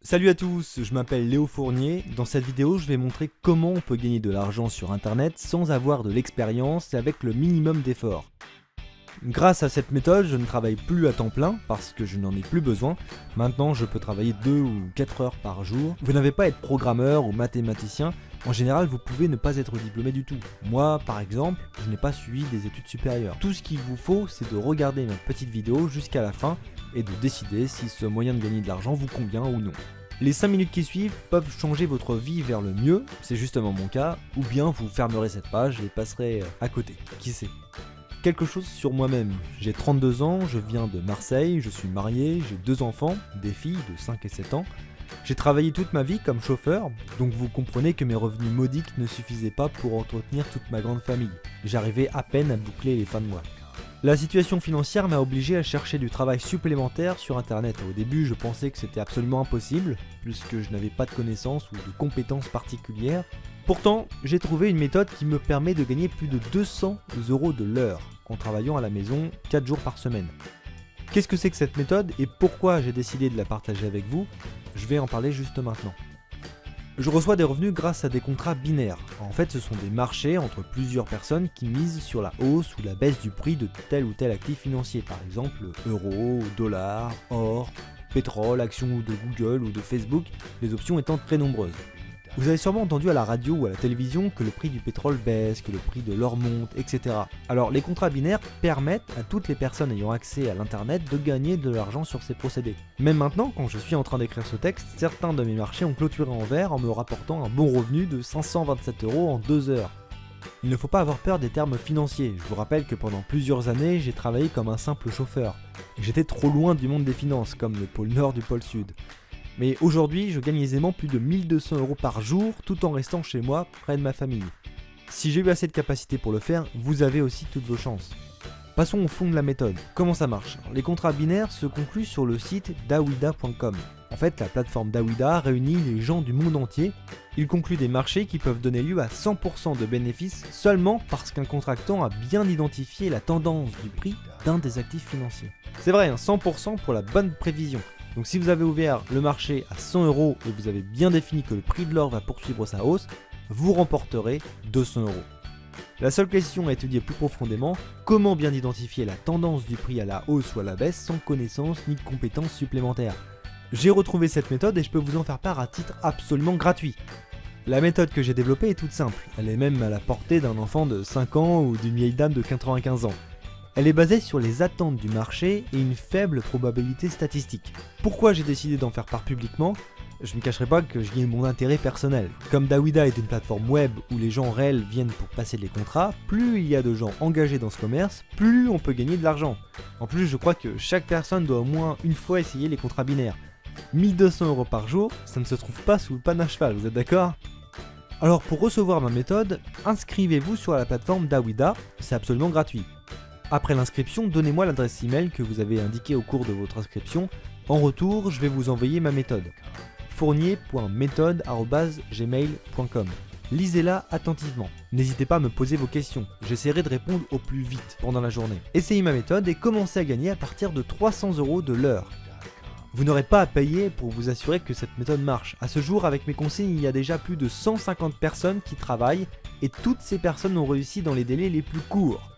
Salut à tous, je m'appelle Léo Fournier. Dans cette vidéo, je vais montrer comment on peut gagner de l'argent sur internet sans avoir de l'expérience et avec le minimum d'efforts. Grâce à cette méthode, je ne travaille plus à temps plein parce que je n'en ai plus besoin. Maintenant, je peux travailler 2 ou 4 heures par jour. Vous n'avez pas à être programmeur ou mathématicien. En général, vous pouvez ne pas être diplômé du tout. Moi, par exemple, je n'ai pas suivi des études supérieures. Tout ce qu'il vous faut, c'est de regarder ma petite vidéo jusqu'à la fin et de décider si ce moyen de gagner de l'argent vous convient ou non. Les 5 minutes qui suivent peuvent changer votre vie vers le mieux, c'est justement mon cas, ou bien vous fermerez cette page et passerez à côté, qui sait. Quelque chose sur moi-même, j'ai 32 ans, je viens de Marseille, je suis marié, j'ai 2 enfants, des filles de 5 et 7 ans. J'ai travaillé toute ma vie comme chauffeur, donc vous comprenez que mes revenus modiques ne suffisaient pas pour entretenir toute ma grande famille. J'arrivais à peine à boucler les fins de mois. La situation financière m'a obligé à chercher du travail supplémentaire sur internet. Au début, je pensais que c'était absolument impossible, puisque je n'avais pas de connaissances ou de compétences particulières. Pourtant, j'ai trouvé une méthode qui me permet de gagner plus de 200 € de l'heure, en travaillant à la maison 4 jours par semaine. Qu'est-ce que c'est que cette méthode et pourquoi j'ai décidé de la partager avec vous? Je vais en parler juste maintenant. Je reçois des revenus grâce à des contrats binaires. En fait, ce sont des marchés entre plusieurs personnes qui misent sur la hausse ou la baisse du prix de tel ou tel actif financier, par exemple euro, dollar, or, pétrole, actions de Google ou de Facebook, les options étant très nombreuses. Vous avez sûrement entendu à la radio ou à la télévision que le prix du pétrole baisse, que le prix de l'or monte, etc. Alors les contrats binaires permettent à toutes les personnes ayant accès à l'internet de gagner de l'argent sur ces procédés. Même maintenant, quand je suis en train d'écrire ce texte, certains de mes marchés ont clôturé en vert en me rapportant un bon revenu de 527 € en 2 heures. Il ne faut pas avoir peur des termes financiers. Je vous rappelle que pendant plusieurs années, j'ai travaillé comme un simple chauffeur. Et j'étais trop loin du monde des finances, comme le pôle nord du pôle sud. Mais aujourd'hui, je gagne aisément plus de 1200 € par jour tout en restant chez moi, près de ma famille. Si j'ai eu assez de capacité pour le faire, vous avez aussi toutes vos chances. Passons au fond de la méthode. Comment ça marche? Les contrats binaires se concluent sur le site dawida.com. En fait, la plateforme Dawida réunit les gens du monde entier. Il conclut des marchés qui peuvent donner lieu à 100% de bénéfices seulement parce qu'un contractant a bien identifié la tendance du prix d'un des actifs financiers. C'est vrai, 100% pour la bonne prévision. Donc si vous avez ouvert le marché à 100 € et vous avez bien défini que le prix de l'or va poursuivre sa hausse, vous remporterez 200 €. La seule question à étudier plus profondément, comment bien identifier la tendance du prix à la hausse ou à la baisse sans connaissance ni de compétences supplémentaires. J'ai retrouvé cette méthode et je peux vous en faire part à titre absolument gratuit. La méthode que j'ai développée est toute simple, elle est même à la portée d'un enfant de 5 ans ou d'une vieille dame de 95 ans. Elle est basée sur les attentes du marché et une faible probabilité statistique. Pourquoi j'ai décidé d'en faire part publiquement? Je ne cacherai pas que j'y ai mon intérêt personnel. Comme Dawida est une plateforme web où les gens réels viennent pour passer les contrats, plus il y a de gens engagés dans ce commerce, plus on peut gagner de l'argent. En plus, je crois que chaque personne doit au moins une fois essayer les contrats binaires. 1200 € par jour, ça ne se trouve pas sous le pan à cheval, vous êtes d'accord? Alors pour recevoir ma méthode, inscrivez-vous sur la plateforme Dawida, c'est absolument gratuit. Après l'inscription, donnez-moi l'adresse email que vous avez indiquée au cours de votre inscription. En retour, je vais vous envoyer ma méthode. fournier.méthode@gmail.com. Lisez-la attentivement. N'hésitez pas à me poser vos questions. J'essaierai de répondre au plus vite pendant la journée. Essayez ma méthode et commencez à gagner à partir de 300 € de l'heure. Vous n'aurez pas à payer pour vous assurer que cette méthode marche. À ce jour, avec mes consignes, il y a déjà plus de 150 personnes qui travaillent et toutes ces personnes ont réussi dans les délais les plus courts.